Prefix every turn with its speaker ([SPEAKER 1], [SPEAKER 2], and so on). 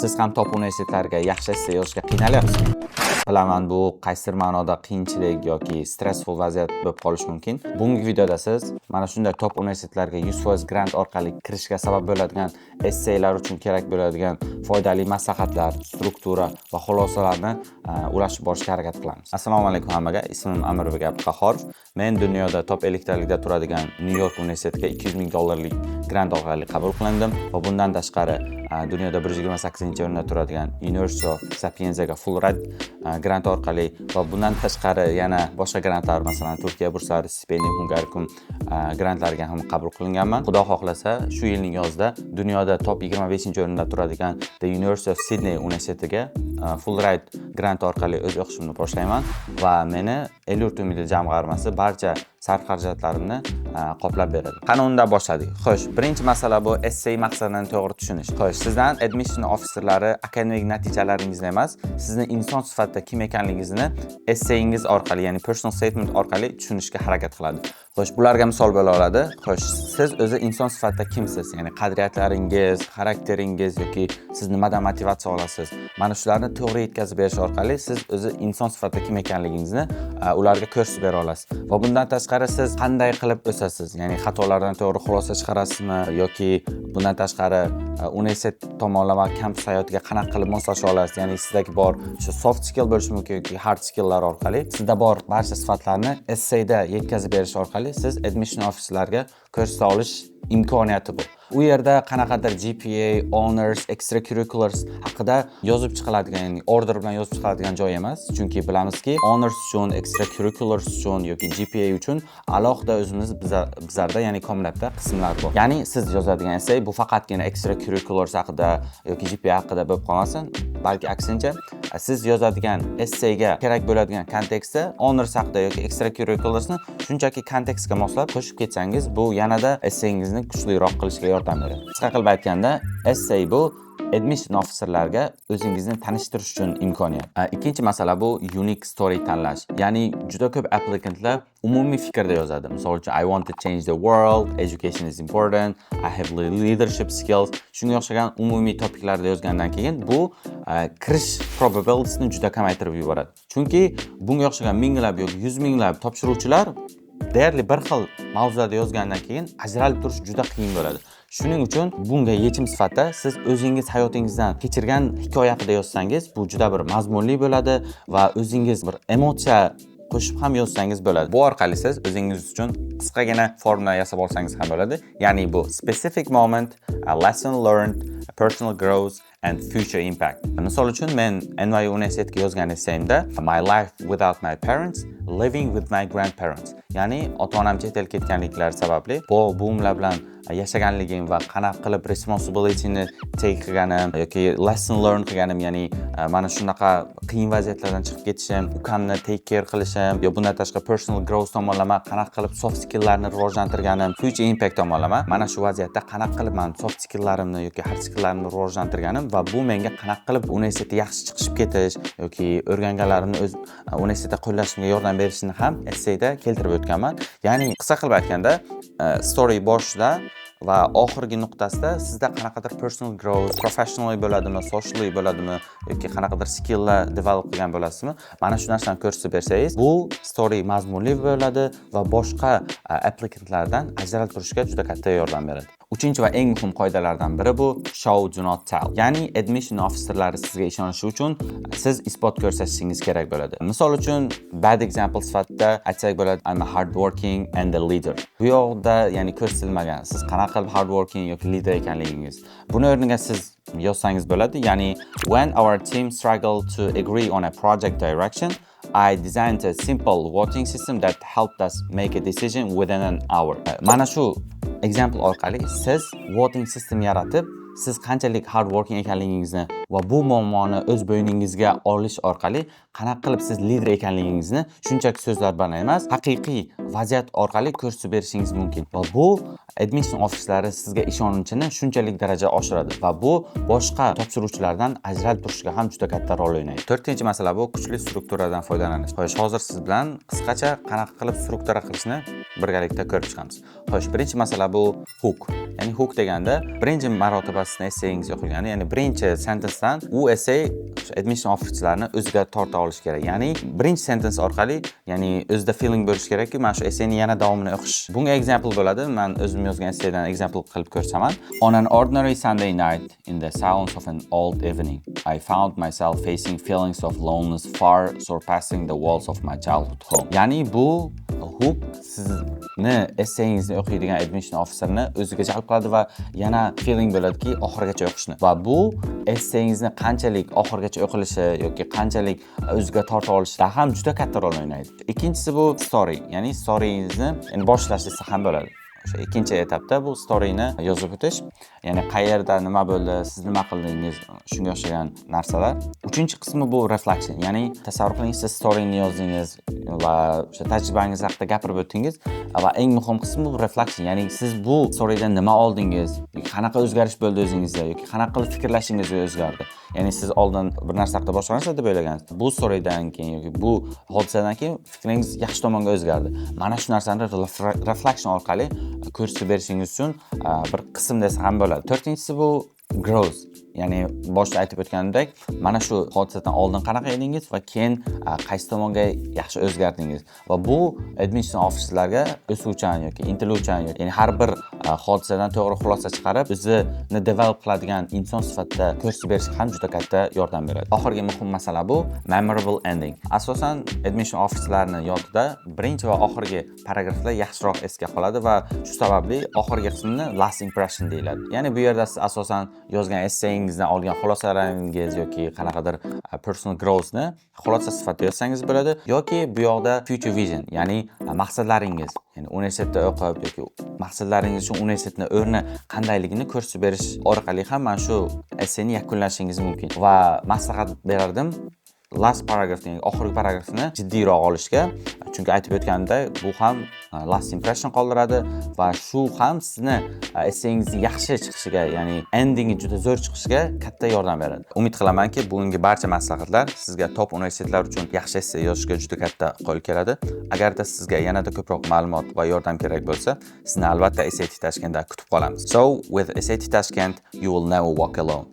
[SPEAKER 1] Siz ham top universitetlarga yaxshi essay yozishga qiynalyapsizmi? Bilaman, bu qaysidir ma'noda qiyinchilik yoki stressful vaziyat bo'lib qolishi mumkin. Bugungi videoda siz mana shunday top universitetlarga 100% grant orqali kirishga sabab bo'ladigan essaylar uchun kerak bo'ladigan foydali maslahatlar, struktura va xulosalarni ulashib borishga harakat qilamiz. Assalomu alaykum hammaga. Ismim Amirbek Abduqahhorov. Men dunyoda top 50 talikda turadigan New York universitetiga $200,000 grant orqali qabul qilindim va bundan tashqari dunyoda 128-o'rinda turadigan University of Sapienzaga Fulbright grant orqali va bundan tashqari yana boshqa grantlar, masalan Turkiya burslari, Stipendium Hungaricum grantlariga ham qabul qilinganman. Xudo xohlasa shu yilning yozida dunyoda top 25-o'rinda turadigan The University of Sydney universitetiga Fulbright grant orqali o'z o'qishimni boshlayman va meni El-Yurt umidi jamg'armasi barcha sarf xarajatlarimni qoplab beradi. Qani unda boshladik. Xo'sh, birinchi masala bu essay maqsadini to'g'ri tushunish. Xo'sh, sizdan admission officerlari akademik natijalaringizni emas, sizni inson sifatida kim ekanligingizni essayingiz orqali, ya'ni personal statement orqali tushunishga harakat qiladi. Xo'sh, bularga misol bo'la oladi. Xo'sh, siz o'zi inson sifatida kimsiz? Ya'ni qadriyatlaringiz, xarakteringiz yoki siz nimadan motivatsiya olasiz? Mana shularni to'g'ri yetkazib berish orqali siz o'zi inson sifatida kim ekanligingizni ularga ko'rsatib bera olasiz. Va bundan tashqari siz qanday qilib o'sasiz? Ya'ni xatolardan to'g'ri xulosa chiqarasizmi yoki bundan tashqari universitet tomonlama kampus hayotiga qanaqa qilib moslasha olasiz? Ya'ni sizdagi bor shu soft skill bo'lishi mumkin yoki hard skilllar orqali sizda bor barcha sifatlarni essayda yetkazib berish orqali siz admission officerlarga ko'rsata olish imkoniyati bu. U yerda qanaqadir GPA, honors, extracurriculars haqida yozib chiqiladigan, ya'ni order bilan yozib chiqiladigan joy emas. Chunki bilamizki, honors uchun, extracurriculars uchun yoki GPA uchun alohida o'zimiz bizlarda, ya'ni Comlab'da qismlar bor. Ya'ni siz yozadigan essay bu faqatgina extracurriculars haqida yoki GPA haqida bo'lib qolmasin, balki aksincha siz yozadigan essayga kerak bo'ladigan kontekstda honors haqida yoki extracurricularsni shunchaki kontekstga moslab qo'shib ketsangiz, bu yanada essayingizni kuchliroq qilishga yordam beradi. Qisqa qilib aytganda, essay bu admission officerlarga o'zingizni tanishtirish uchun imkoniyat. Ikkinchi masala bu unique story tanlash. Ya'ni juda ko'p applicantlar umumiy fikrda yozadi. Misol uchun I want to change the world, education is important, I have leadership skills. Shunga o'xshagan umumiy topiklarda yozgandan keyin bu kirish probability'sini juda kamaytirib yuboradi. Chunki bunga o'xshagan minglab yoki 100 minglab topshiruvchilar deyarli bir xil mavzuda yozgandan keyin ajralib turish juda qiyin bo'ladi. Shuning uchun bunga yechim sifatida siz o'zingiz hayotingizdan kechirgan hikoya haqida yozsangiz, bu juda bir mazmunli bo'ladi va o'zingiz bir emotsiya qo'shib ham yozsangiz bo'ladi. Bu orqali siz o'zingiz uchun qisqagina formula yasab olsangiz ham bo'ladi. Ya'ni bu specific moment, a lesson learned, a personal growth and future impact. Misol uchun men NYU universitetiga yozgan essayimda My life without my parents, living with my grandparents. Ya'ni ota-onam chet el ketganliklari sababli buvimlar bilan yashaganligim va qanaqa qilib responsibility'ni take qilganim yoki lesson learn qilganim, ya'ni mana shunaqa qiyin vaziyatlardan chiqib ketishim, ukamni take care qilishim, yo bundan tashqari personal growth tomonlama qanaqa qilib soft skilllarni rivojlantirganim, future impact tomonlama mana shu vaziyatda qanaqa qilib men soft skillarimni yoki hard skillarimni rivojlantirganim va bu menga qanaqa qilib universitetda yaxshi chiqib ketish yoki o'rganganlarimni o'z universitetda qo'llashimga yordam berishini ham essayda keltirib o'tganman. Ya'ni qisqa qilib aytganda, story boshida va oxirgi nuqtasida sizda qanaqadir personal growth, professionally bo'ladimi, socially bo'ladimi yoki qanaqadir skilllar develop qilgan bo'lasizmi? Mana shu narsani ko'rsatib bersangiz, bu story mazmunli bo'ladi va boshqa applicantlardan ajralib turishga juda katta yordam beradi. Uchinchi va eng muhim qoidalardan biri bu show do not tell. Ya'ni admission officerlari sizga ishonishi uchun siz isbot ko'rsatishingiz kerak bo'ladi. Misol uchun bad example sifatida aytsak bo'ladi, I'm a hardworking and a leader. Bu yoqda ya'ni ko'rsatilmagan siz qanaqa qilib hardworking yoki leader ekanligingiz. Buni o'rniga siz yozsangiz bo'ladi. Ya'ni when our team struggled to agree on a project direction, I designed a simple voting system that helped us make a decision within an hour. Mana shu example orqali siz voting system yaratib, siz qanchalik hard working ekanligingizni va bu muammoni o'z bo'yningizga olish orqali qanaqa qilib siz lider ekanligingizni shunchaki so'zlar bilan emas, haqiqiy vaziyat orqali ko'rsatib berishingiz mumkin. Va bu admission officerlari sizga ishonchini shunchalik daraja oshiradi va bu boshqa topshiruvchilardan ajralib turishga ham juda katta rol o'ynaydi. 4-chi masala bu kuchli strukturadan foydalanish. Xo'sh, hozir siz bilan qisqacha qanaqa qilib struktura qilishni birgalikda ko'rib chiqamiz. Xo'sh, birinchi masala bu hook. Ya'ni hook deganda birinchi marotabasini essayingizga qo'yilgani, ya'ni birinchi sentencedan u essay admission offerchilarni o'ziga torta olish kerak. Ya'ni birinchi sentence orqali, ya'ni o'zida feeling bo'lish kerakki, men shu essayni yana davomini o'qish. Bunga example bo'ladi. Men o'zim yozgan essaydan example qilib ko'rsaman. On an ordinary Sunday night in the silence of an old evening, I found myself facing feelings of loneliness far surpassing the walls of my childhood home. Ya'ni bu hook sizni essayingizni o'qiydigan admission officerni o'ziga jalb qiladi va yana feeling bo'ladiki, oxirigacha o'qishni. Va bu essayingizni qanchalik oxirigacha o'qilishi yoki qanchalik o'ziga torta olishda ham juda katta rol o'ynaydi. Ikkinchisi bu story, ya'ni storyingizni boshlash desa ham bo'ladi. O'sha ikkinchi etapda bu storyni yozib o'tish, ya'ni qayerda nima bo'ldi, siz nima qildingiz, shunga o'xshagan narsalar. Uchinchi qismi bu reflection, ya'ni tasavvur qiling, siz storyni yozdingiz va o'sha tajribangiz haqida gapirib o'tdingiz va eng muhim qismi bu reflection, ya'ni siz bu storydan nima oldingiz, yoki qanaqa o'zgarish bo'ldi o'zingizda, yoki qanaqa qilib fikrlashingiz o'zgardi. Ya'ni siz oldin bir narsa haqida boshqacha deb o'ylagansiz. Bu storydan keyin yoki bu hodisadan keyin fikringiz yaxshi tomonga o'zgardi. Mana shu narsani reflection orqali ko'rsatib berishingiz uchun bir qism desa ham bo'ladi. To'rtinchisi bu growth. Ya'ni boshda aytib o'tganimdek, mana shu hodisadan oldin qanaqa edingiz va keyin qaysi tomonga yaxshi o'zgardingiz. Va bu admission officerlarga o'suvchan yoki intiluvchan, ya'ni har bir hodisadan to'g'ri xulosa chiqarib, o'zini develop qiladigan inson sifatida ko'rsatib berishga ham juda katta yordam beradi. Oxirgi muhim masala bu memorable ending. Asosan admission officerlarning yodida birinchi va oxirgi paragraflar yaxshiroq esga qoladi va shu sababli oxirgi qismni last impression deyiladi. Ya'ni bu yerda siz asosan yozgan essayingizdan olgan xulosalaringiz yoki qanaqadir personal growthni xulosa sifatida yozsangiz bo'ladi, yoki bu yoqda future vision, ya'ni maqsadlaringiz, ya'ni universitetda o'qib yoki maqsadlaringiz uchun universitetning o'rni qandayligini ko'rsatib berish orqali ham mana shu essayni yakunlashingiz mumkin. Va maslahat berardim, last paragrafning oxirgi paragrafni jiddiyroq olishga, chunki aytib o'tganimdek, bu ham last impression qoldiradi va shu ham sizni essayingizni yaxshi chiqishiga, ya'ni endingi juda zo'r chiqishiga katta yordam beradi. Umid qilamanki, bugungi barcha maslahatlar sizga top universitetlar uchun yaxshi essay yozishga juda katta qo'l keladi. Agarda sizga yanada ko'proq ma'lumot va yordam kerak bo'lsa, sizni albatta SAT Tashkentda kutib qolamiz. So, with SAT Tashkent, you will never walk alone.